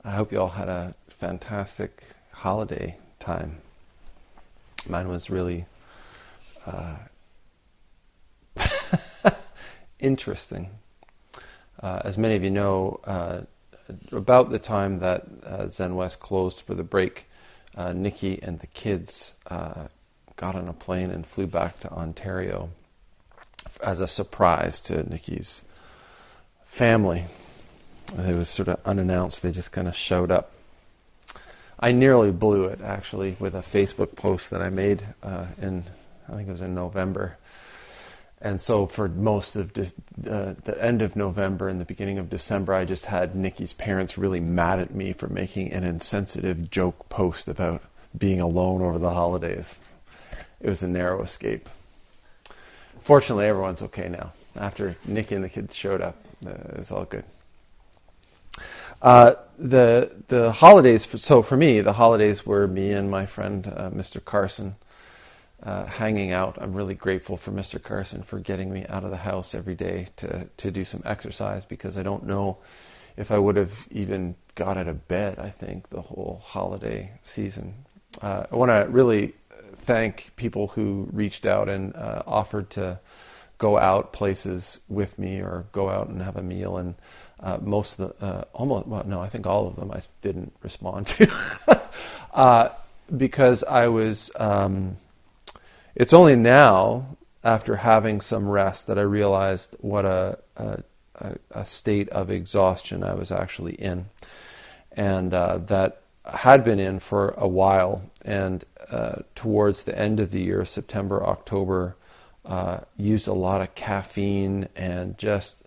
I hope you all had a fantastic holiday time. Mine was really interesting. As many of you know, about the time that Zenwest closed for the break, Nikki and the kids got on a plane and flew back to Ontario as a surprise to Nikki's family. It was sort of unannounced. They just kind of showed up. I nearly blew it, actually, with a Facebook post that I made I think it was in November. And so for most of the end of November and the beginning of December, I just had Nikki's parents really mad at me for making an insensitive joke post about being alone over the holidays. It was a narrow escape. Fortunately, everyone's okay now. After Nikki and the kids showed up, it's all good. The holidays, so for me, the holidays were me and my friend, Mr. Carson, hanging out. I'm really grateful for Mr. Carson for getting me out of the house every day to do some exercise, because I don't know if I would have even got out of bed, I think, the whole holiday season. I want to really thank people who reached out and offered to go out places with me or go out and have a meal, and most of the, I think all of them I didn't respond to because I was, it's only now, after having some rest, that I realized what a state of exhaustion I was actually in, and that had been in for a while. And towards the end of the year, September, October, used a lot of caffeine and just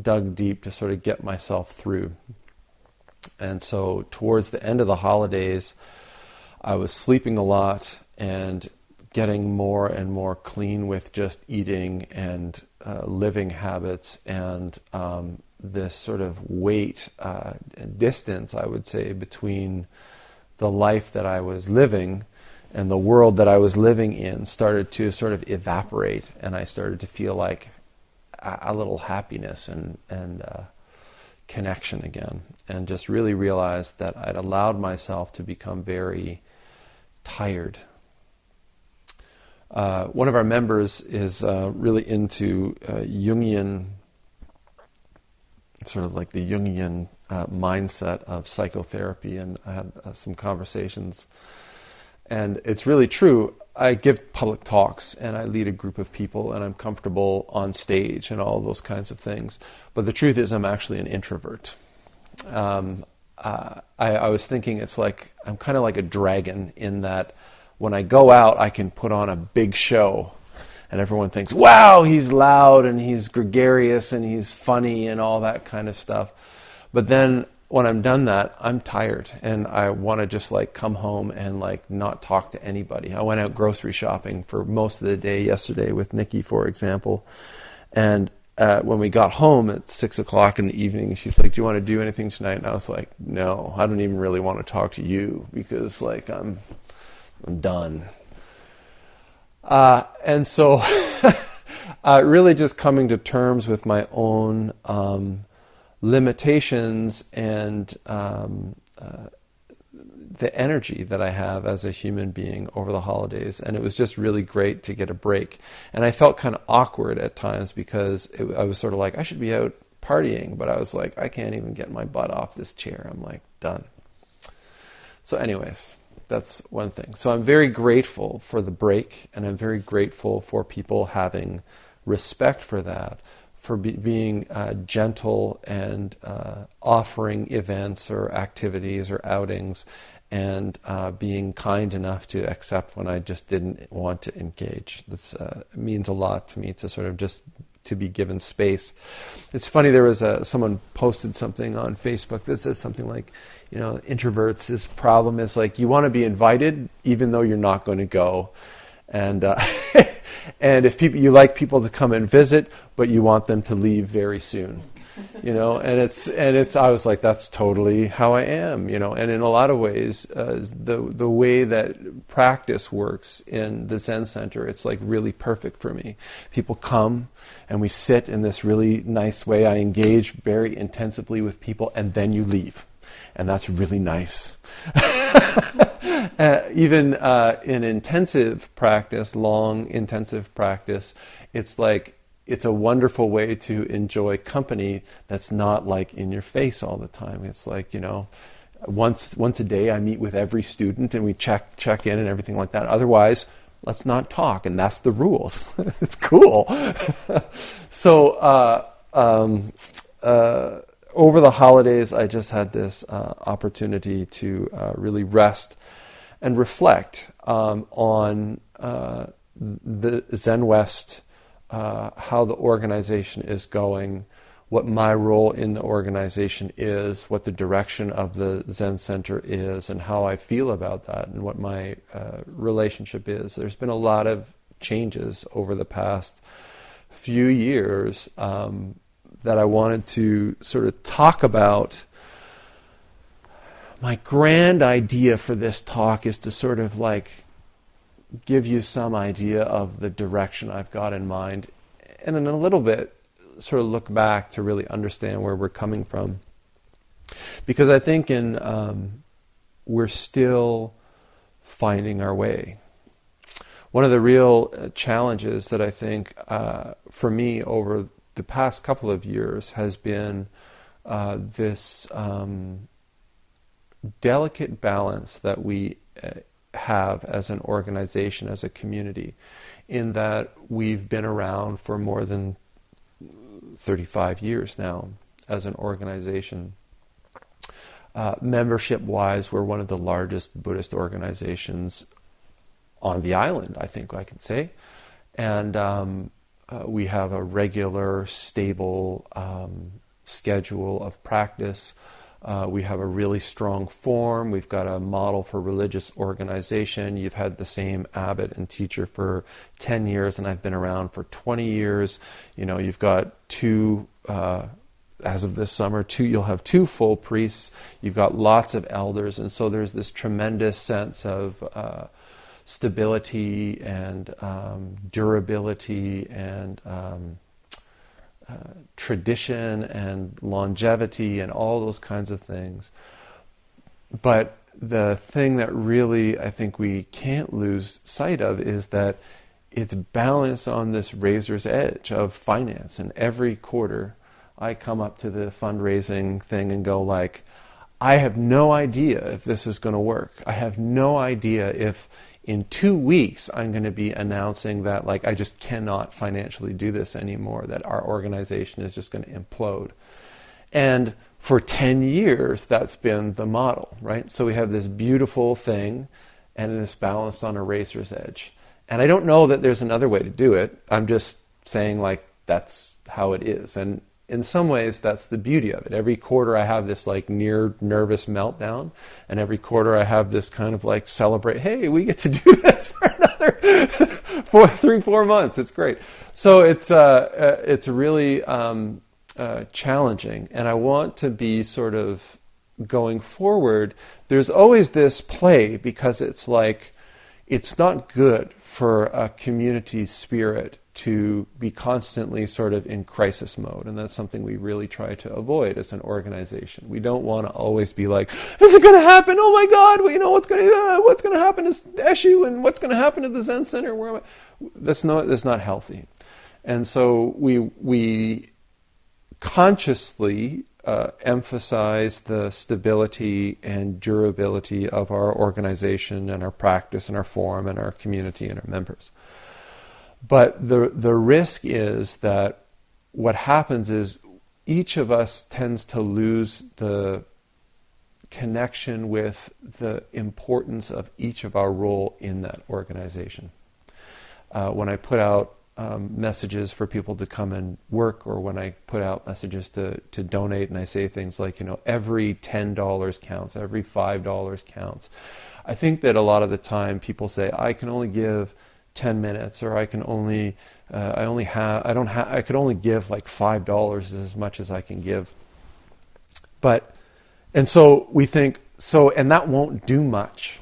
dug deep to sort of get myself through. And so towards the end of the holidays, I was sleeping a lot and getting more and more clean with just eating and living habits, and this sort of weight, distance, I would say, between the life that I was living and the world that I was living in started to sort of evaporate, and I started to feel like a little happiness and connection again, and just really realized that I'd allowed myself to become very tired. One of our members is really into Jungian, sort of like the Jungian mindset of psychotherapy, and I had some conversations. And it's really true. I give public talks and I lead a group of people, and I'm comfortable on stage and all those kinds of things. But the truth is, I'm actually an introvert. I was thinking it's like I'm kind of like a dragon, in that when I go out, I can put on a big show, and everyone thinks, wow, he's loud and he's gregarious and he's funny and all that kind of stuff. But then when I'm done that, I'm tired and I want to just like come home and like not talk to anybody. I went out grocery shopping for most of the day yesterday with Nikki, for example. And when we got home at 6:00 in the evening, she's like, do you want to do anything tonight? And I was like, no, I don't even really want to talk to you, because like I'm done. And so really just coming to terms with my own limitations and the energy that I have as a human being over the holidays. And it was just really great to get a break. And I felt kind of awkward at times, because I was sort of like, I should be out partying, but I was like, I can't even get my butt off this chair. I'm like, done. So anyways, that's one thing. So I'm very grateful for the break, and I'm very grateful for people having respect for that, for being gentle and offering events or activities or outings, and being kind enough to accept when I just didn't want to engage. This means a lot to me, to sort of just to be given space. It's funny, there was someone posted something on Facebook that says something like, you know, introverts, this problem is like, you want to be invited even though you're not going to go. And and if you like people to come and visit, but you want them to leave very soon. and I was like, that's totally how I am, and in a lot of ways, the way that practice works in the Zen Center, it's like really perfect for me. People come and we sit in this really nice way. I engage very intensively with people, and then you leave. And that's really nice. Even in intensive practice, long intensive practice, it's a wonderful way to enjoy company that's not like in your face all the time. It's like, once a day I meet with every student and we check in and everything like that. Otherwise, let's not talk, and that's the rules. It's cool. So, over the holidays, I just had this opportunity to really rest and reflect on the Zenwest, how the organization is going, what my role in the organization is, what the direction of the Zen Center is, and how I feel about that, and what my relationship is. There's been a lot of changes over the past few years that I wanted to sort of talk about. My grand idea for this talk is to sort of give you some idea of the direction I've got in mind, and in a little bit sort of look back to really understand where we're coming from. Because I think we're still finding our way. One of the real challenges that I think for me over the past couple of years has been this delicate balance that we have as an organization, as a community, in that we've been around for more than 35 years now as an organization. Membership-wise, we're one of the largest Buddhist organizations on the island, I think I can say. And we have a regular, stable schedule of practice. We have a really strong form. We've got a model for religious organization. You've had the same abbot and teacher for 10 years, and I've been around for 20 years. You've got two, as of this summer, you'll have two full priests. You've got lots of elders, and so there's this tremendous sense of stability and durability and tradition and longevity and all those kinds of things. But the thing that really I think we can't lose sight of is that it's balanced on this razor's edge of finance. And every quarter I come up to the fundraising thing and go I have no idea if this is going to work. I have no idea if in 2 weeks, I'm going to be announcing that I just cannot financially do this anymore, that our organization is just going to implode. And for 10 years, that's been the model, right? So we have this beautiful thing and this balance on a razor's edge. And I don't know that there's another way to do it. I'm just saying that's how it is. And in some ways, that's the beauty of it. Every quarter I have this near nervous meltdown, and every quarter I have this kind of celebrate, hey, we get to do this for another 3-4 months. It's great. So it's really challenging. And I want to be sort of going forward. There's always this play, because it's not good for a community spirit to be constantly sort of in crisis mode. And that's something we really try to avoid as an organization. We don't want to always be is it going to happen? Oh my God, what's going to happen to Eshu, and what's going to happen to the Zen Center? Where am I? That's not healthy. And so we consciously emphasize the stability and durability of our organization and our practice and our form and our community and our members. But the risk is that what happens is each of us tends to lose the connection with the importance of each of our role in that organization. When I put out messages for people to come and work, or when I put out messages to donate, and I say things every $10 counts, every $5 counts. I think that a lot of the time people say, I can only give 10 minutes, or I can only, I could only give like $5 is as much as I can give. And so we think, and that won't do much.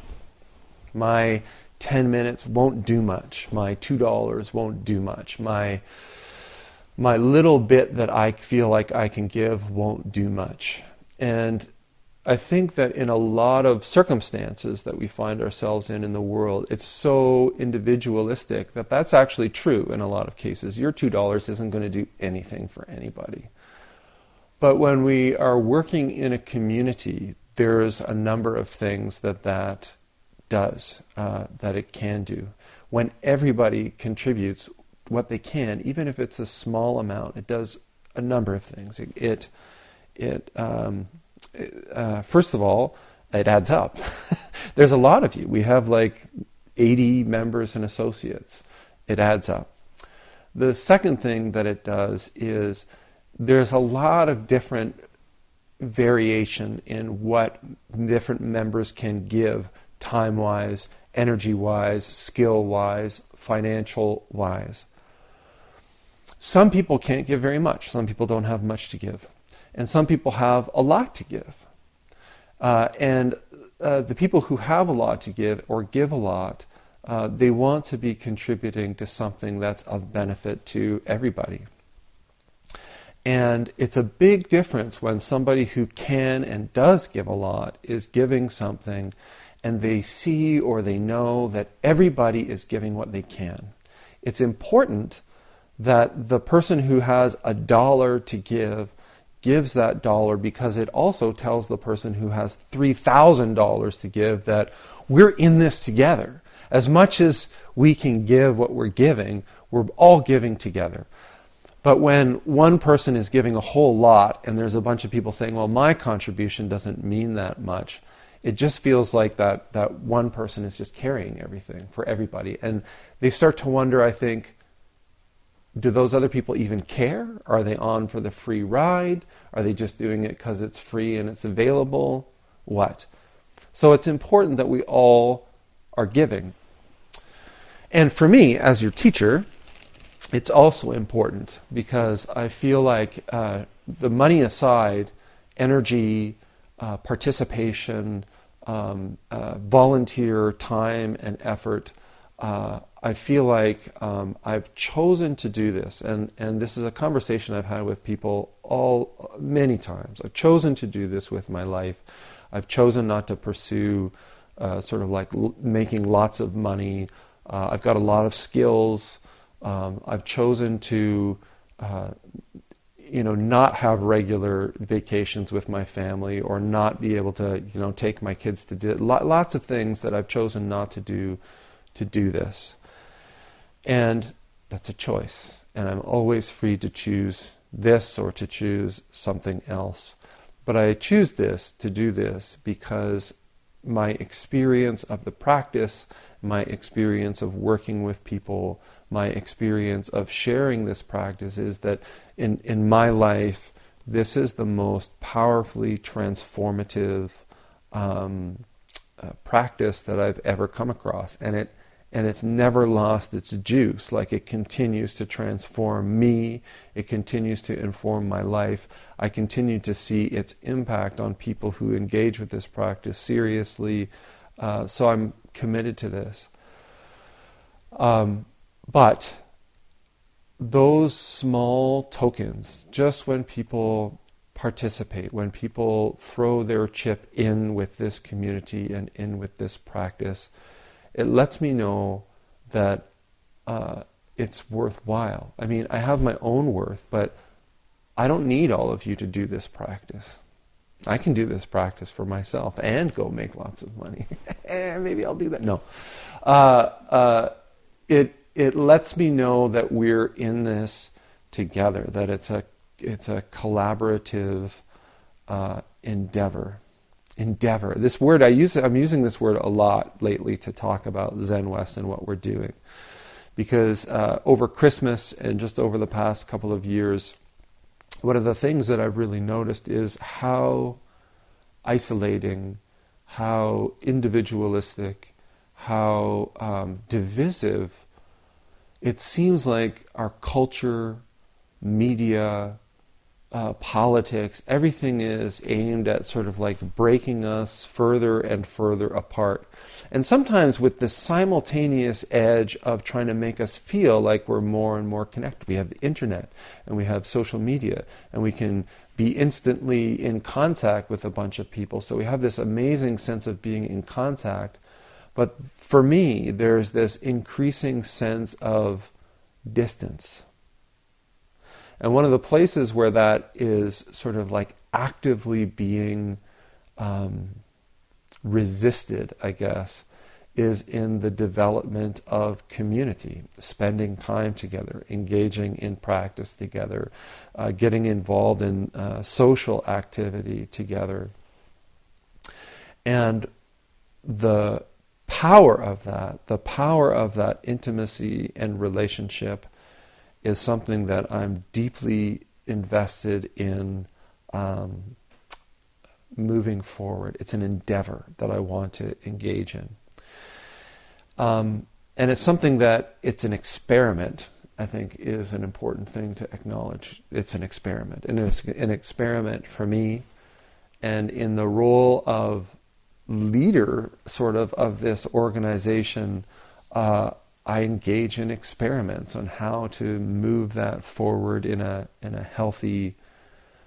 My 10 minutes won't do much. My $2 won't do much. My little bit that I feel like I can give won't do much. And I think that in a lot of circumstances that we find ourselves in the world, it's so individualistic that that's actually true in a lot of cases. Your $2 isn't going to do anything for anybody. But when we are working in a community, there's a number of things that does, that it can do. When everybody contributes what they can, even if it's a small amount, it does a number of things. First of all, it adds up. There's a lot of you. We have like 80 members and associates. It adds up. The second thing that it does is there's a lot of different variation in what different members can give, time-wise, energy-wise, skill-wise, financial-wise. Some people can't give very much. Some people don't have much to give. And some people have a lot to give. And the people who have a lot to give or give a lot, they want to be contributing to something that's of benefit to everybody. And it's a big difference when somebody who can and does give a lot is giving something and they see or they know that everybody is giving what they can. It's important that the person who has $1 to give gives that $1 because it also tells the person who has $3,000 to give that we're in this together. As much as we can give what we're giving, we're all giving together. But when one person is giving a whole lot and there's a bunch of people saying, well, my contribution doesn't mean that much, it just feels like that one person is just carrying everything for everybody. And they start to wonder, I think, do those other people even care? Are they on for the free ride? Are they just doing it because it's free and it's available? What? So it's important that we all are giving. And for me, as your teacher, it's also important because I feel like the money aside, energy, participation, volunteer time and effort, I feel like I've chosen to do this, and this is a conversation I've had with people many times. I've chosen to do this with my life. I've chosen not to pursue sort of like making lots of money. I've got a lot of skills. I've chosen to not have regular vacations with my family or not be able to take my kids to do lots of things that I've chosen not to do this. And that's a choice. And I'm always free to choose this or to choose something else. But I choose to do this because my experience of the practice, my experience of working with people, my experience of sharing this practice is that in my life, this is the most powerfully transformative practice that I've ever come across. And it's never lost its juice. Like, it continues to transform me. It continues to inform my life. I continue to see its impact on people who engage with this practice seriously. So I'm committed to this. But those small tokens, just when people participate, when people throw their chip in with this community and in with this practice, it lets me know that it's worthwhile. I mean, I have my own worth, but I don't need all of you to do this practice. I can do this practice for myself and go make lots of money. Maybe I'll do that. No. It lets me know that we're in this together, that it's a collaborative endeavor. This word I'm using this word a lot lately to talk about Zenwest and what we're doing, because over Christmas and just over the past couple of years, one of the things that I've really noticed is how isolating, how individualistic, how divisive it seems like our culture, media, politics, everything is aimed at sort of like breaking us further and further apart. And sometimes with the simultaneous edge of trying to make us feel like we're more and more connected. We have the internet and we have social media and we can be instantly in contact with a bunch of people. So we have this amazing sense of being in contact. But for me, there's this increasing sense of distance. And one of the places where that is sort of like actively being resisted, I guess, is in the development of community, spending time together, engaging in practice together, getting involved in social activity together. And the power of that intimacy and relationship is something that I'm deeply invested in moving forward. It's an endeavor that I want to engage in. And it's something that it's an experiment, I think, is an important thing to acknowledge. It's an experiment. And it's an experiment for me. And in the role of leader, sort of this organization, I engage in experiments on how to move that forward in a healthy,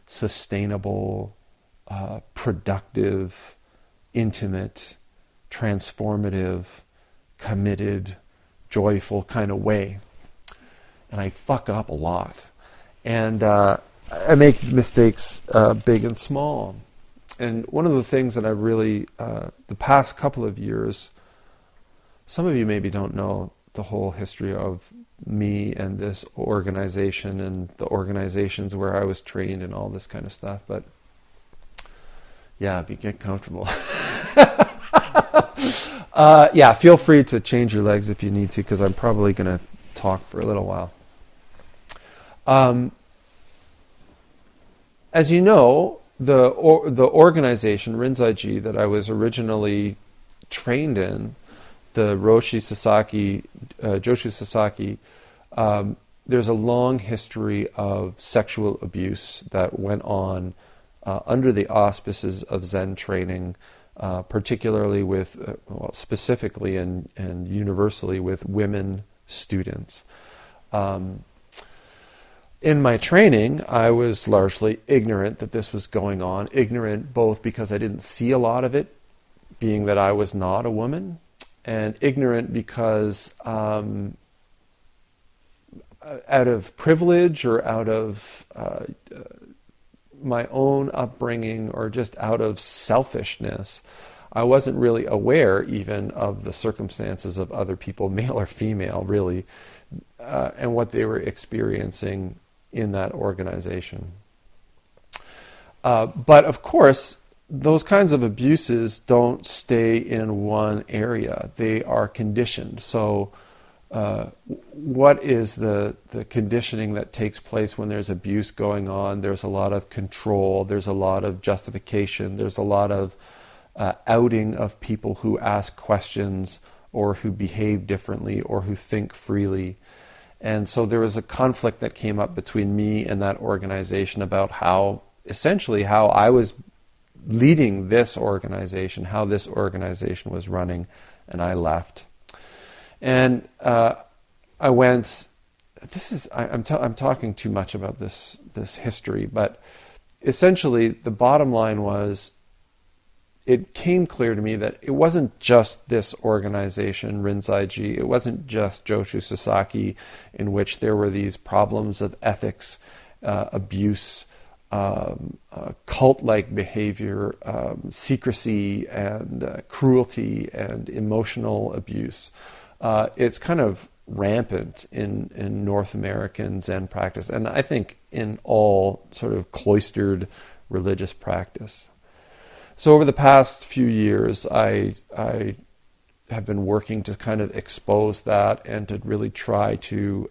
sustainable, productive, intimate, transformative, committed, joyful kind of way. And I fuck up a lot. And I make mistakes big and small. And one of the things that I really, the past couple of years, some of you maybe don't know the whole history of me and this organization and the organizations where I was trained and all this kind of stuff. But yeah, get comfortable. Yeah, feel free to change your legs if you need to, because I'm probably going to talk for a little while. As you know, the organization, Rinzai-ji, that I was originally trained in, the Joshu Sasaki, there's a long history of sexual abuse that went on under the auspices of Zen training, particularly with, specifically and universally with women students. In my training, I was largely ignorant that this was going on, ignorant both because I didn't see a lot of it, being that I was not a woman, and ignorant because out of privilege or out of my own upbringing or just out of selfishness, I wasn't really aware even of the circumstances of other people, male or female, really, and what they were experiencing in that organization. But of course, those kinds of abuses don't stay in one area. They are conditioned. So what is the conditioning that takes place when there's abuse going on? There's a lot of control. There's a lot of justification. There's a lot of outing of people who ask questions or who behave differently or who think freely. And so there was a conflict that came up between me and that organization about how I was leading this organization, how this organization was running, and I left. And I went. I'm talking too much about this history, but essentially the bottom line was, it came clear to me that it wasn't just this organization, Rinzai-ji. It wasn't just Joshu Sasaki, in which there were these problems of ethics, abuse, cult-like behavior, secrecy, and cruelty, and emotional abuse. It's kind of rampant in North American Zen practice, and I think in all sort of cloistered religious practice. So over the past few years, I have been working to kind of expose that and to really try to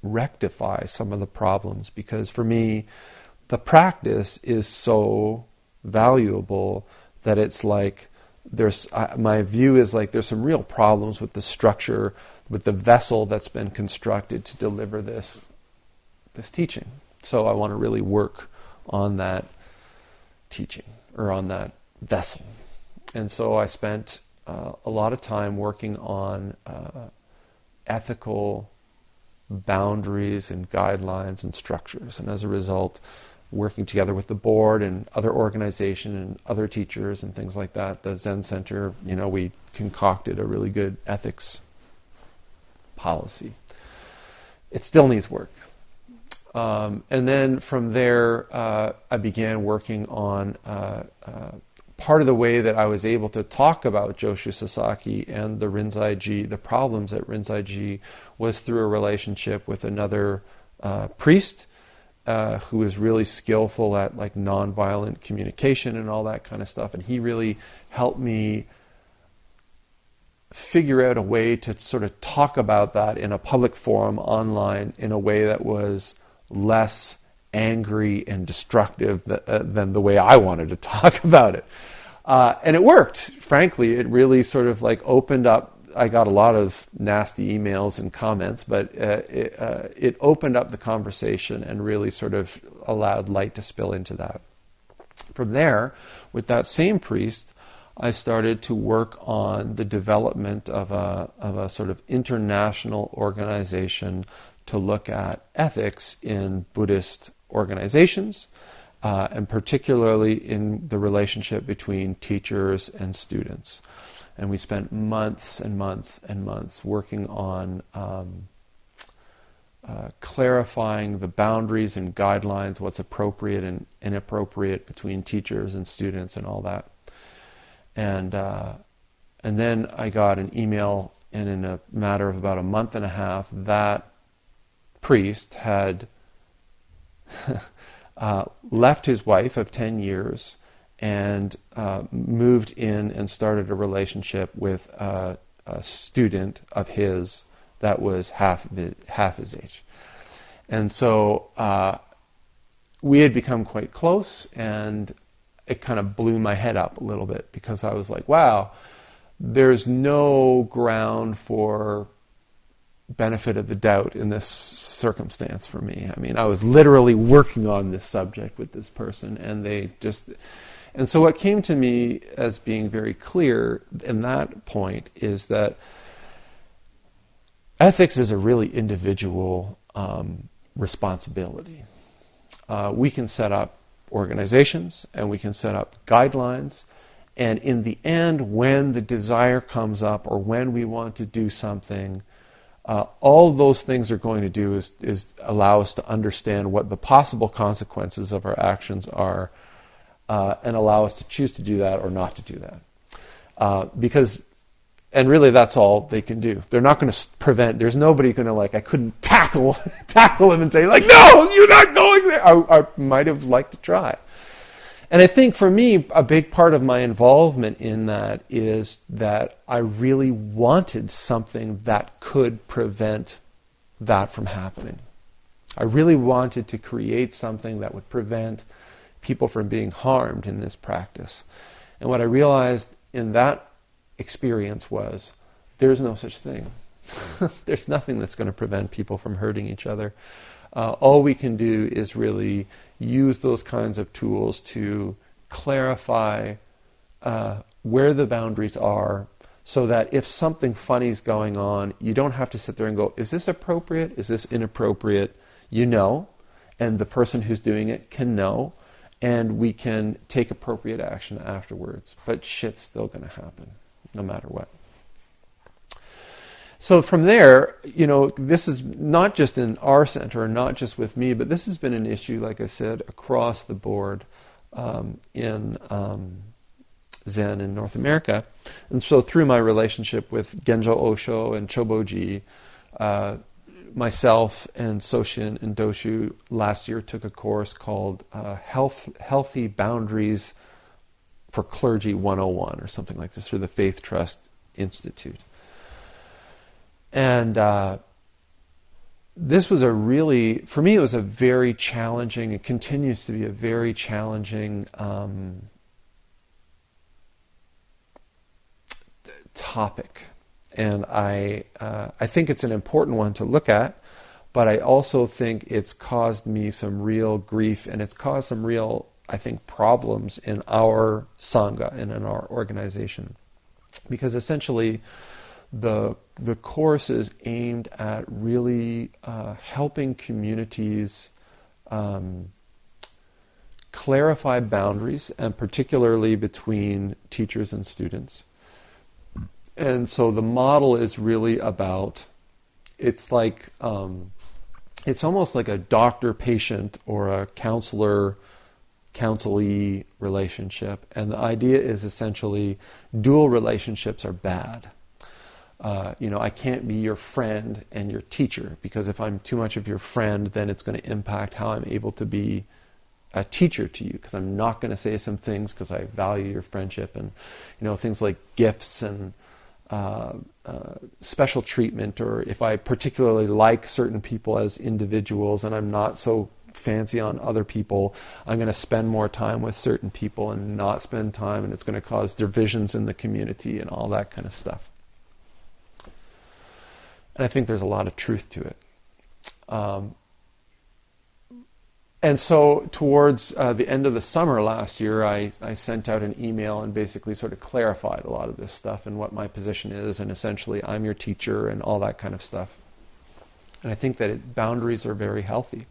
rectify some of the problems, because for me, the practice is so valuable that it's like my view is like there's some real problems with the structure, with the vessel that's been constructed to deliver this teaching. So I want to really work on that teaching, or on that vessel. And so I spent a lot of time working on ethical boundaries and guidelines and structures. And as a result, working together with the board and other organizations and other teachers and things like that, the Zen Center, we concocted a really good ethics policy. It still needs work. And then from there, I began working on part of the way that I was able to talk about Joshu Sasaki and the Rinzai-ji, the problems at Rinzai-ji, was through a relationship with another priest who was really skillful at like nonviolent communication and all that kind of stuff. And he really helped me figure out a way to sort of talk about that in a public forum online in a way that was less angry and destructive than the way I wanted to talk about it. And it worked. Frankly, it really sort of like opened up. I got a lot of nasty emails and comments, but it opened up the conversation and really sort of allowed light to spill into that. From there, with that same priest, I started to work on the development of a sort of international organization to look at ethics in Buddhist organizations, and particularly in the relationship between teachers and students. And we spent months and months and months working on clarifying the boundaries and guidelines, what's appropriate and inappropriate between teachers and students and all that. And then I got an email, and in a matter of about a month and a half, that priest had left his wife of 10 years and moved in and started a relationship with a student of his that was half his age. And so we had become quite close, and it kind of blew my head up a little bit, because I was like, wow, there's no ground for benefit of the doubt in this circumstance for me. I mean, I was literally working on this subject with this person, and so what came to me as being very clear in that point is that ethics is a really individual responsibility. We can set up organizations and we can set up guidelines, and in the end, when the desire comes up or when we want to do something, all those things are going to do is allow us to understand what the possible consequences of our actions are, and allow us to choose to do that or not to do that. And really that's all they can do. They're not going to prevent, there's nobody going to I couldn't tackle him and say no, you're not going there. I might have liked to try. And I think for me, a big part of my involvement in that is that I really wanted something that could prevent that from happening. I really wanted to create something that would prevent people from being harmed in this practice. And what I realized in that experience was there's no such thing. There's nothing that's going to prevent people from hurting each other. All we can do is really use those kinds of tools to clarify where the boundaries are, so that if something funny is going on, you don't have to sit there and go, is this appropriate? Is this inappropriate? You know, and the person who's doing it can know, and we can take appropriate action afterwards. But shit's still going to happen, no matter what. So from there, this is not just in our center, not just with me, but this has been an issue, like I said, across the board in Zen in North America. And so through my relationship with Genjo Osho and Choboji, myself and Soshin and Doshu last year took a course called Healthy Boundaries for Clergy 101 or something like this through the Faith Trust Institute. And this was for me, it was a very challenging, it continues to be a very challenging topic. And I think it's an important one to look at, but I also think it's caused me some real grief, and it's caused some real, I think, problems in our Sangha and in our organization. Because essentially, the course is aimed at really helping communities clarify boundaries, and particularly between teachers and students. And so the model is really about, it's like, it's almost like a doctor-patient or a counselee relationship. And the idea is essentially dual relationships are bad. I can't be your friend and your teacher, because if I'm too much of your friend, then it's going to impact how I'm able to be a teacher to you, because I'm not going to say some things because I value your friendship, and things like gifts and special treatment, or if I particularly like certain people as individuals and I'm not so fancy on other people, I'm going to spend more time with certain people and not spend time, and it's going to cause divisions in the community and all that kind of stuff. And I think there's a lot of truth to it. And so towards the end of the summer last year, I sent out an email and basically sort of clarified a lot of this stuff and what my position is, and essentially I'm your teacher and all that kind of stuff. And I think that boundaries are very healthy.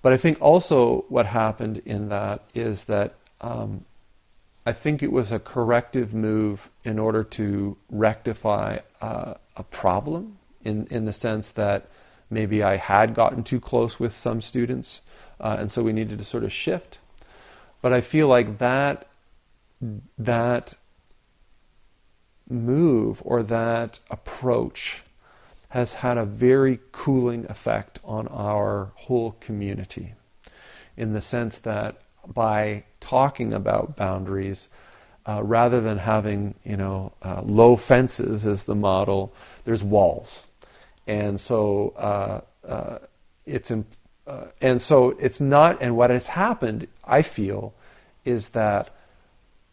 But I think also what happened in that is that I think it was a corrective move in order to rectify a problem, in the sense that maybe I had gotten too close with some students, and so we needed to sort of shift. But I feel like that move or that approach has had a very cooling effect on our whole community, in the sense that by talking about boundaries, rather than having low fences as the model, there's walls. And so it's not. And what has happened, I feel, is that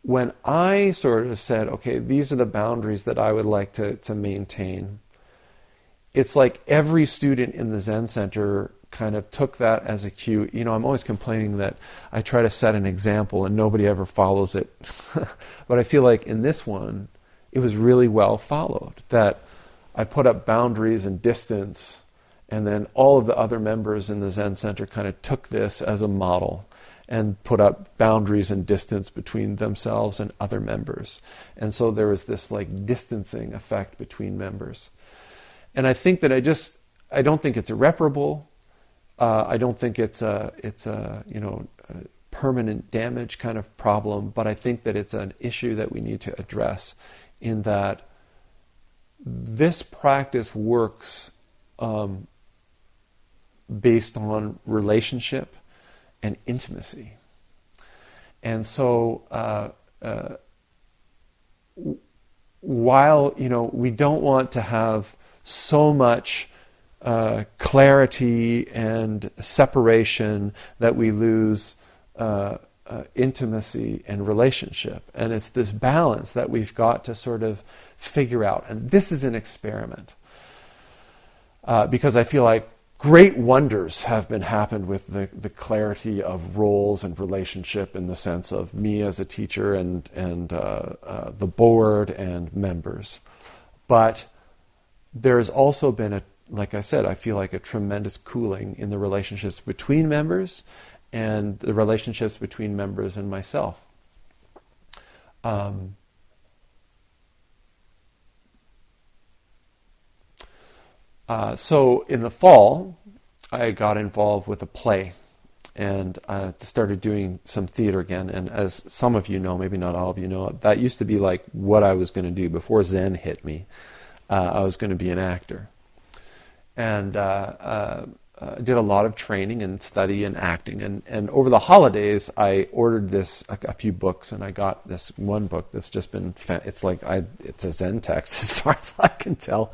when I sort of said, okay, these are the boundaries that I would like to maintain, it's like every student in the Zen Center kind of took that as a cue. I'm always complaining that I try to set an example and nobody ever follows it. But I feel like in this one, it was really well followed. That I put up boundaries and distance, and then all of the other members in the Zen Center kind of took this as a model and put up boundaries and distance between themselves and other members. And so there was this like distancing effect between members. And I think that I don't think it's irreparable. I don't think it's a permanent damage kind of problem, but I think that it's an issue that we need to address, in that this practice works based on relationship and intimacy. And so while we don't want to have so much clarity and separation that we lose intimacy and relationship. And it's this balance that we've got to sort of figure out. And this is an experiment. Because I feel like great wonders have been happened with the clarity of roles and relationship, in the sense of me as a teacher and the board and members. But there's also been like I said, I feel like a tremendous cooling in the relationships between members and the relationships between members and myself. So in the fall, I got involved with a play and started doing some theater again. And as some of you know, maybe not all of you know, that used to be like what I was going to do before Zen hit me. I was going to be an actor. And did a lot of training and study and acting. And over the holidays, I ordered a few books, and I got this one book that's just been, it's a Zen text as far as I can tell.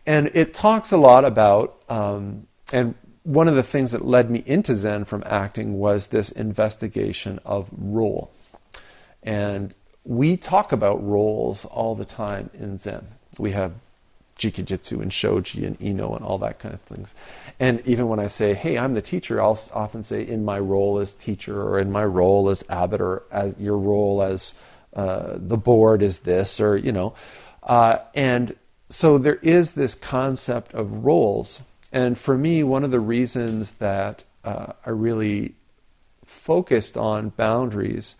And it talks a lot about, and one of the things that led me into Zen from acting was this investigation of role. And we talk about roles all the time in Zen. We have Jikijitsu and Shoji and Ino and all that kind of things. And even when I say, hey, I'm the teacher, I'll often say in my role as teacher, or in my role as abbot, or as your role as the board is this, or, and so there is this concept of roles. And for me, one of the reasons that I really focused on boundaries,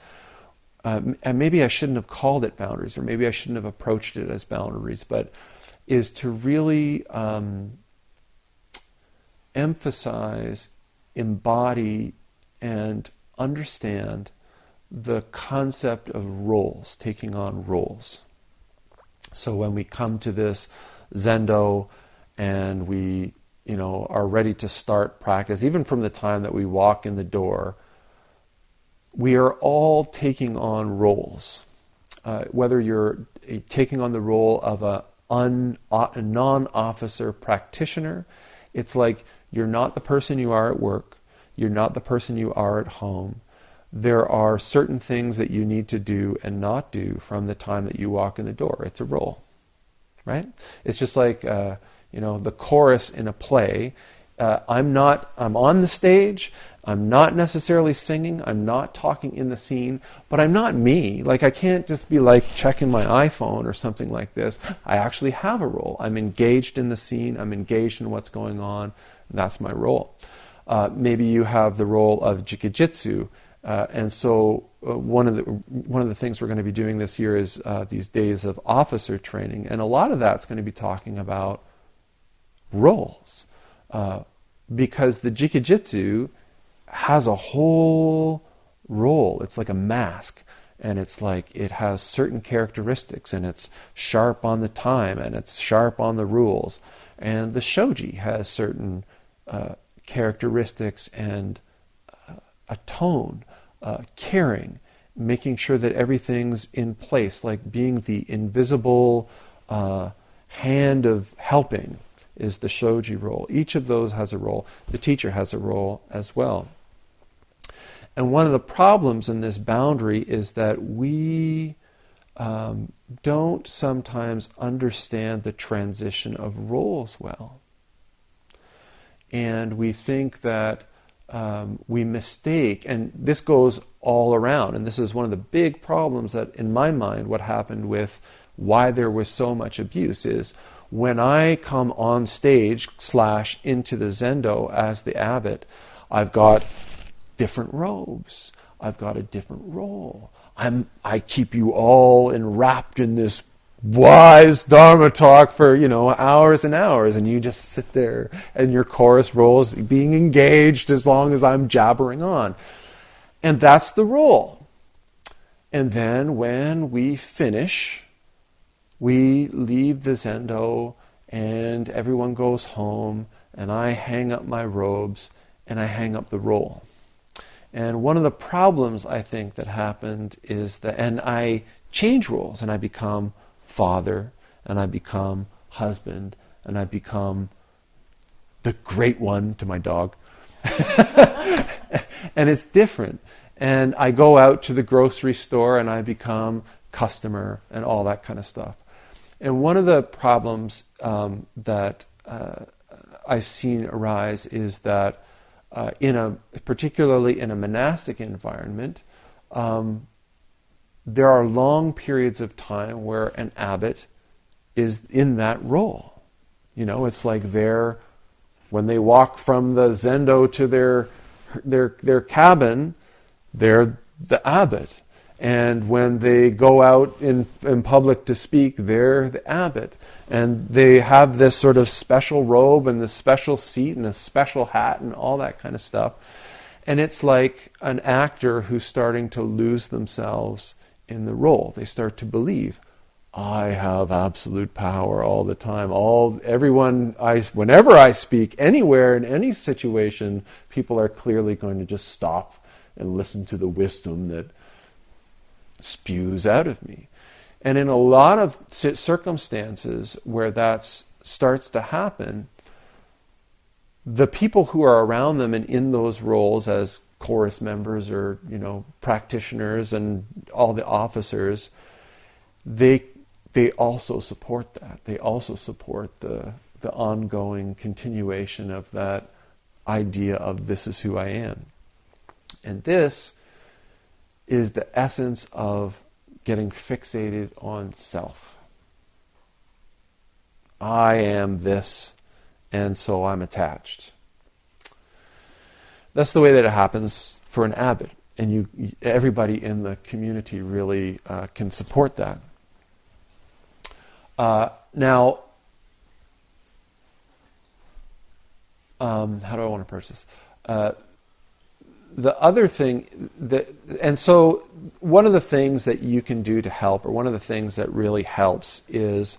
and maybe I shouldn't have called it boundaries, or maybe I shouldn't have approached it as boundaries, but is to really emphasize, embody, and understand the concept of roles, taking on roles. So when we come to this Zendo and we, are ready to start practice, even from the time that we walk in the door, we are all taking on roles. Whether you're taking on the role of a non-officer practitioner, it's like you're not the person you are at work, you're not the person you are at home. There are certain things that you need to do and not do from the time that you walk in the door. It's a role, right? It's just like, the chorus in a play. I'm on the stage, I'm not necessarily singing, I'm not talking in the scene, but I'm not me. Like, I can't just be like checking my iPhone or something like this. I actually have a role. I'm engaged in the scene, I'm engaged in what's going on, and that's my role. Maybe you have the role of Jikijitsu, and so one of the things we're going to be doing this year is these days of officer training, and a lot of that's going to be talking about roles, because the Jikijitsu has a whole role. It's like a mask, and it's like it has certain characteristics, and it's sharp on the time, and it's sharp on the rules. And the Shoji has certain characteristics and a tone, caring, making sure that everything's in place, like being the invisible hand of helping is the Shoji role. Each of those has a role. The teacher has a role as well. And one of the problems in this boundary is that we don't sometimes understand the transition of roles well. And we think that we mistake, and this goes all around, and this is one of the big problems that, in my mind, what happened with why there was so much abuse is when I come on stage / into the Zendo as the abbot, I've got different robes. I've got a different role. I keep you all enwrapped in this wise Dharma talk for, hours and hours, and you just sit there and your chorus role is being engaged as long as I'm jabbering on. And that's the role. And then when we finish, we leave the Zendo and everyone goes home, and I hang up my robes and I hang up the role. And one of the problems I think that happened is that, and I change roles, and I become father, and I become husband, and I become the great one to my dog. And it's different. And I go out to the grocery store and I become customer and all that kind of stuff. And one of the problems that I've seen arise is that particularly in a monastic environment, there are long periods of time where an abbot is in that role. It's like when they walk from the Zendo to their cabin, they're the abbot. And when they go out in public to speak, they're the abbot. And they have this sort of special robe and this special seat and a special hat and all that kind of stuff. And it's like an actor who's starting to lose themselves in the role. They start to believe, I have absolute power all the time. Whenever I speak, anywhere, in any situation, people are clearly going to just stop and listen to the wisdom that spews out of me. And in a lot of circumstances where that starts to happen, the people who are around them and in those roles as chorus members or, practitioners and all the officers, they also support that. They also support the ongoing continuation of that idea of this is who I am. And this is the essence of getting fixated on self. I am this, and so I'm attached. That's the way that it happens for an abbot, and everybody in the community really can support that. Now, how do I want to approach this? The other thing and so one of the things that you can do to help, or one of the things that really helps, is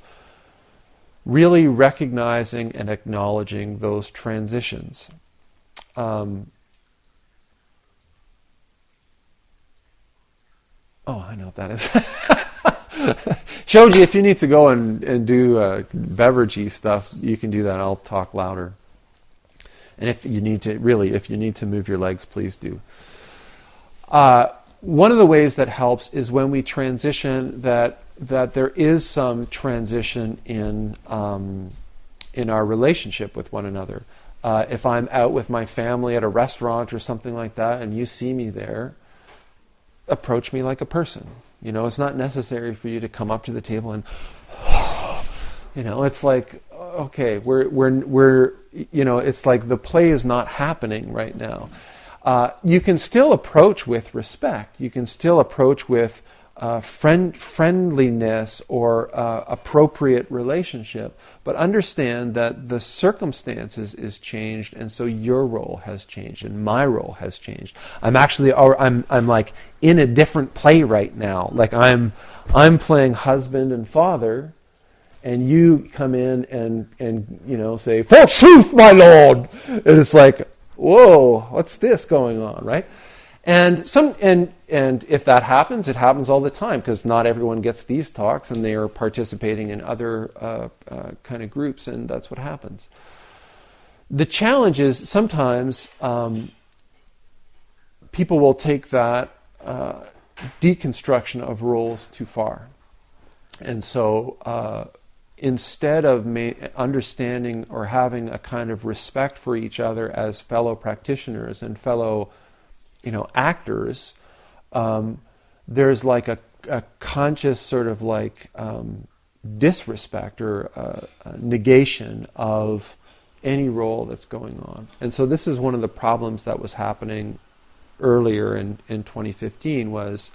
really recognizing and acknowledging those transitions. I know what that is. Shoji, if you need to go and do beveragey stuff, you can do that. I'll talk louder. And if you need to move your legs, please do. One of the ways that helps is when we transition, that there is some transition in our relationship with one another. If I'm out with my family at a restaurant or something like that, and you see me there, approach me like a person. It's not necessary for you to come up to the table and, it's like, okay, we're it's like the play is not happening right now. You can still approach with respect. You can still approach with friendliness or appropriate relationship, but understand that the circumstances is changed, and so your role has changed, and my role has changed. I'm like in a different play right now. Like I'm playing husband and father, and you come in and say, "Forsooth, my lord," and it's like, whoa, what's this going on, right? And if that happens, it happens all the time, because not everyone gets these talks, and they are participating in other kind of groups, and that's what happens. The challenge is sometimes people will take that deconstruction of roles too far, and so instead of understanding or having a kind of respect for each other as fellow practitioners and fellow actors, there's like a conscious sort of like disrespect or negation of any role that's going on. And so this is one of the problems that was happening earlier in 2015 was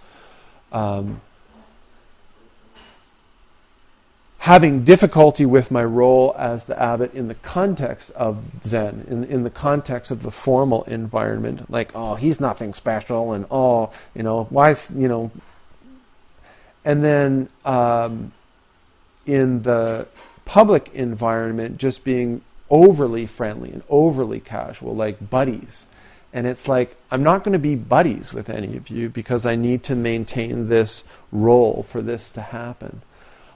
having difficulty with my role as the abbot in the context of Zen, in the context of the formal environment, like, oh, he's nothing special, and why is, and then in the public environment, just being overly friendly and overly casual, like buddies. And it's like, I'm not going to be buddies with any of you because I need to maintain this role for this to happen.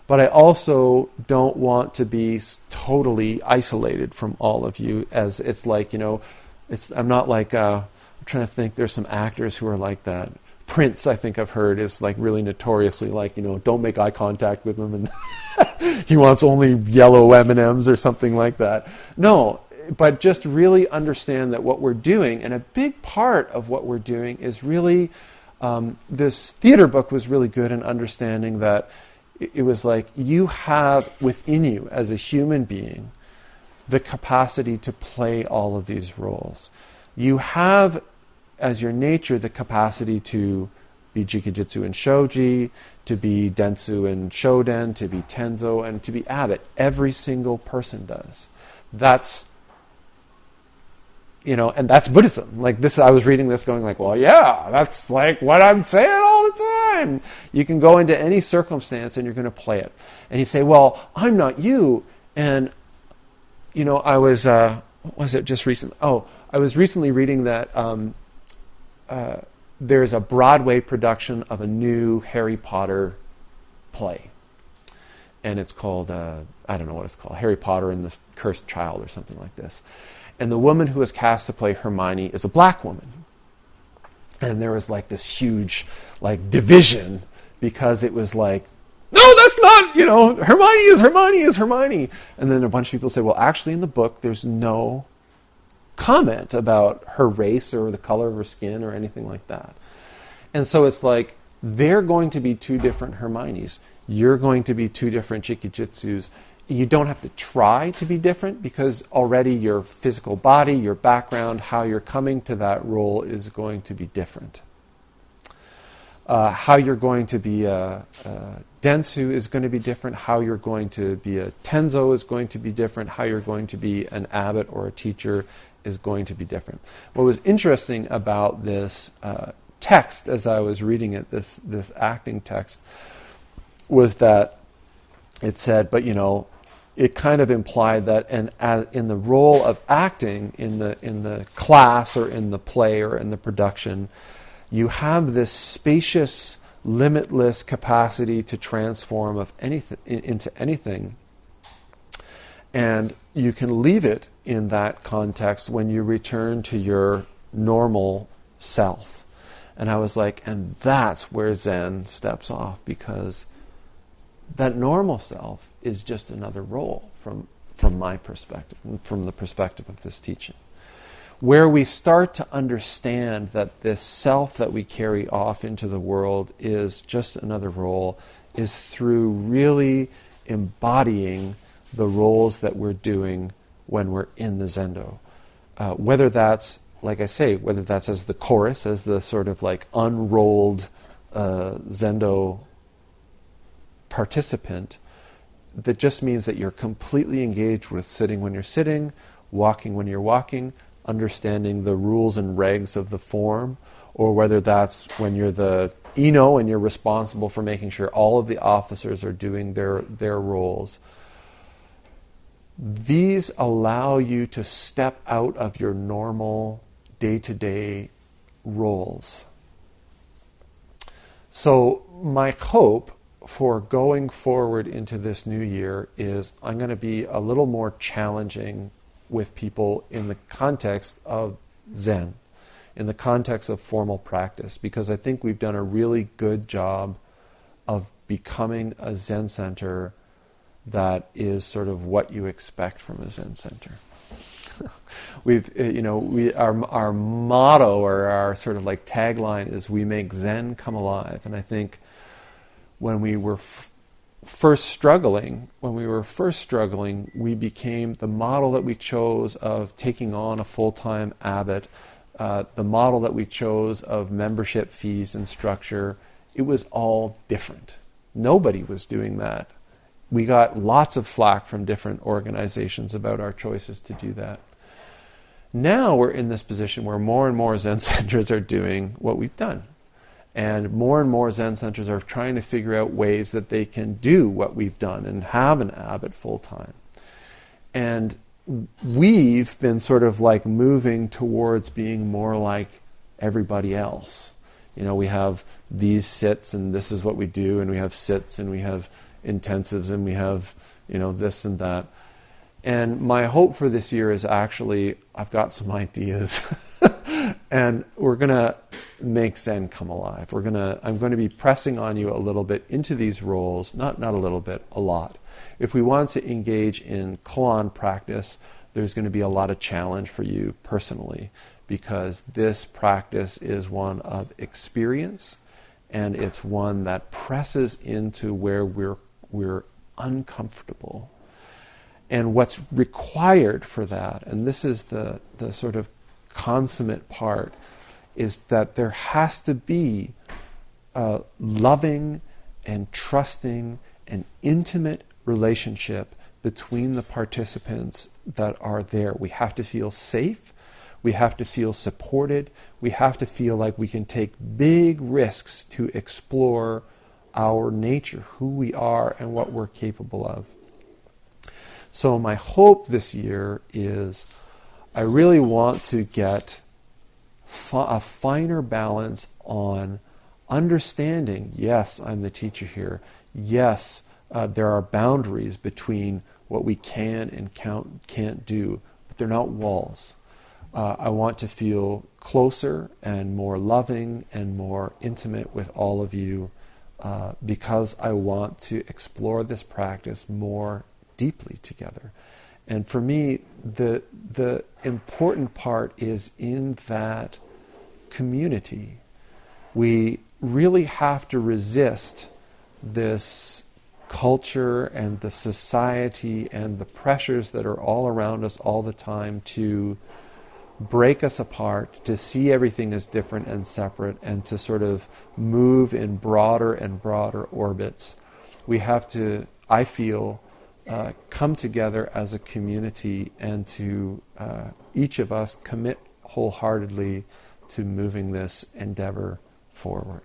But I also don't want to be totally isolated from all of you, as it's like, I'm not like, I'm trying to think, there's some actors who are like that. Prince, I think I've heard, is like really notoriously like, don't make eye contact with him, and he wants only yellow M&Ms or something like that. No, but just really understand that what we're doing, and a big part of what we're doing is really, this theater book was really good in understanding that it was like you have within you as a human being the capacity to play all of these roles. You have as your nature the capacity to be Jikijitsu and Shoji, to be Dentsu and Shoden, to be Tenzo, and to be abbot. Every single person does. That's and that's Buddhism. Like this, I was reading this going like, well, yeah, that's like what I'm saying all the time. You can go into any circumstance and you're going to play it. And you say, well, I'm not you. And, I was, what was it just recent? I was recently reading that there's a Broadway production of a new Harry Potter play. And it's called, I don't know what it's called, Harry Potter and the Cursed Child or something like this. And the woman who is cast to play Hermione is a black woman. And there was like this huge like division, because it was like, no, that's not, Hermione is Hermione. And then a bunch of people say, well, actually in the book there's no comment about her race or the color of her skin or anything like that. And so it's like, they're going to be two different Hermiones. You're going to be two different Jikijitsus. You don't have to try to be different, because already your physical body, your background, how you're coming to that role is going to be different. How you're going to be a Dentsu is going to be different. How you're going to be a Tenzo is going to be different. How you're going to be an abbot or a teacher is going to be different. What was interesting about this text, as I was reading it, this acting text, was that it said, but it kind of implied that in the role of acting in the class or in the play or in the production, you have this spacious, limitless capacity to transform into anything. And you can leave it in that context when you return to your normal self. And I was like, and that's where Zen steps off, because that normal self is just another role from my perspective, and from the perspective of this teaching. Where we start to understand that this self that we carry off into the world is just another role, is through really embodying the roles that we're doing when we're in the Zendo. Whether that's, like I say, whether that's as the chorus, as the sort of like unrolled Zendo participant, that just means that you're completely engaged with sitting when you're sitting, walking when you're walking, understanding the rules and regs of the form, or whether that's when you're the Ino and you're responsible for making sure all of the officers are doing their roles. These allow you to step out of your normal day-to-day roles. So my hope for going forward into this new year is I'm going to be a little more challenging with people in the context of Zen, in the context of formal practice, because I think we've done a really good job of becoming a Zen center that is sort of what you expect from a Zen center. Our motto, or our sort of like tagline, is "We make Zen come alive." And I think when we were first struggling, we became the model that we chose of taking on a full-time abbot, the model that we chose of membership fees and structure. It was all different. Nobody was doing that. We got lots of flack from different organizations about our choices to do that. Now we're in this position where more and more Zen centers are doing what we've done. And more Zen centers are trying to figure out ways that they can do what we've done and have an abbot full-time. And we've been sort of like moving towards being more like everybody else. We have these sits and this is what we do, and we have sits and we have intensives and we have, this and that. And my hope for this year is actually, I've got some ideas. And we're going to make Zen come alive. I'm going to be pressing on you a little bit into these roles, not a little bit, a lot. If we want to engage in koan practice, there's going to be a lot of challenge for you personally, because this practice is one of experience, and it's one that presses into where we're uncomfortable. And what's required for that, and this is the sort of consummate part, is that there has to be a loving and trusting and intimate relationship between the participants that are there. We have to feel safe. We have to feel supported. We have to feel like we can take big risks to explore our nature, who we are and what we're capable of. So my hope this year is I really want to get a finer balance on understanding, yes, I'm the teacher here. Yes, there are boundaries between what we can and can't do, but they're not walls. I want to feel closer and more loving and more intimate with all of you because I want to explore this practice more deeply together. And for me, the important part is in that community. We really have to resist this culture and the society and the pressures that are all around us all the time to break us apart, to see everything as different and separate, and to sort of move in broader and broader orbits. We have to, I feel, come together as a community and to each of us commit wholeheartedly to moving this endeavor forward.